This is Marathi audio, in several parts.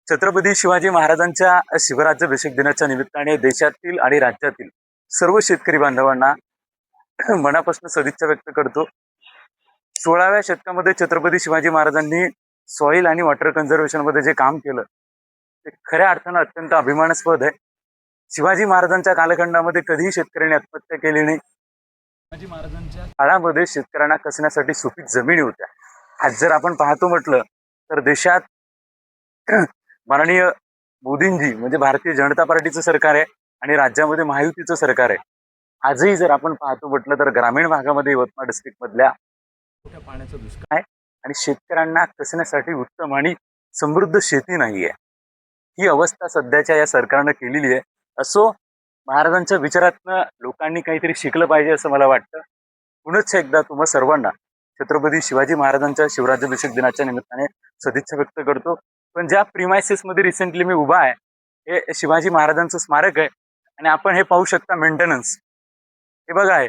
छत्रपती शिवाजी महाराजांच्या शिवराज्याभिषेक दिनाच्या निमित्ताने देशातील आणि राज्यातील सर्व शेतकरी बांधवांना मनापासून सदिच्छा व्यक्त करतो. 16व्या शतकामध्ये छत्रपती शिवाजी महाराजांनी सॉइल आणि वॉटर कन्झर्वेशन मध्ये जे काम केलं ते खऱ्या अर्थानं अत्यंत अभिमानास्पद आहे. शिवाजी महाराजांच्या कालखंडामध्ये कधीही शेतकऱ्यांनी आत्महत्या केली नाही. शिवाजी महाराजांच्या काळामध्ये शेतकऱ्यांना कसण्यासाठी सुपीक जमिनी होत्या. आज जर आपण पाहतो म्हटलं तर देशात माननीय मोदींजी म्हणजे भारतीय जनता पार्टीचं सरकार आहे आणि राज्यामध्ये महायुतीचं सरकार आहे. आजही जर आपण पाहतो म्हटलं तर ग्रामीण भागामध्ये यवतमाळ डिस्ट्रिक्ट मधल्या मोठ्या पाण्याचा दुष्काळ आहे आणि शेतकऱ्यांना कसण्यासाठी उत्तम आणि समृद्ध शेती नाही आहे. ही अवस्था सध्याच्या या सरकारनं केलेली आहे. असो, महाराजांच्या विचारातनं लोकांनी काहीतरी शिकलं पाहिजे असं मला वाटतं. पुनश्च एकदा तुम्हा सर्वांना छत्रपती शिवाजी महाराजांच्या शिवराज्याभिषेक दिनाच्या निमित्ताने सदिच्छा व्यक्त करतो. पण ज्या प्रिमायसेस मध्ये रिसेंटली मी उभा आहे हे शिवाजी महाराजांचं स्मारक आहे आणि आपण हे पाहू शकता मेंटेनन्स. हे बघा आहे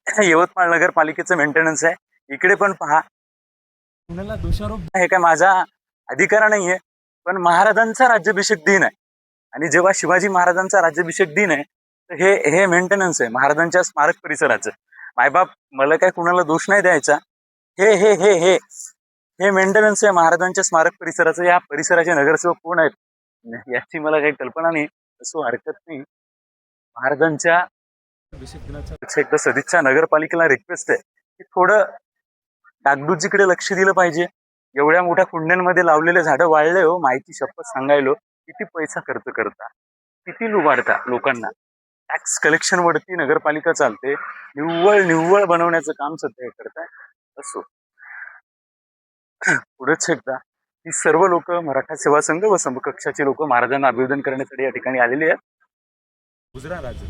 हे यवतमाळ नगरपालिकेचं मेंटेनन्स आहे. इकडे पण पहा. कुणाला दोषारोप हे काय माझा अधिकार नाहीये, पण महाराजांचा राज्याभिषेक दिन आहे आणि जेव्हा शिवाजी महाराजांचा राज्याभिषेक दिन आहे तर हे मेंटेनन्स आहे महाराजांच्या स्मारक परिसराचं. मायबाप मला काय कुणाला दोष नाही द्यायचा. हे हे हे हे हे मेंटेनन्स आहे महाराजांच्या स्मारक परिसराचं. या परिसराचे नगरसेवक कोण आहेत याची मला काही कल्पना नाही. असं हरकत नाही. महाराजांच्या अभिषेक दिनाच्या एकदा सदिच्छा नगरपालिकेला रिक्वेस्ट आहे की थोडं डागडुजीकडे लक्ष दिलं पाहिजे. एवढ्या मोठ्या कुंड्यांमध्ये लावलेले झाडं वाळले हो. माहिती शपथ सांगायलो किती पैसा खर्च करता, किती लुबाडता लोकांना. टॅक्स कलेक्शन वरती नगरपालिका चालते. निव्वळ बनवण्याचं काम सध्या करताय. असो, पुढेच एकदा ही सर्व लोक मराठा सेवा संघ व समकक्षाची लोक महाराजांना अभिवादन करण्यासाठी या ठिकाणी आलेली आहेत. गुजरात राज्य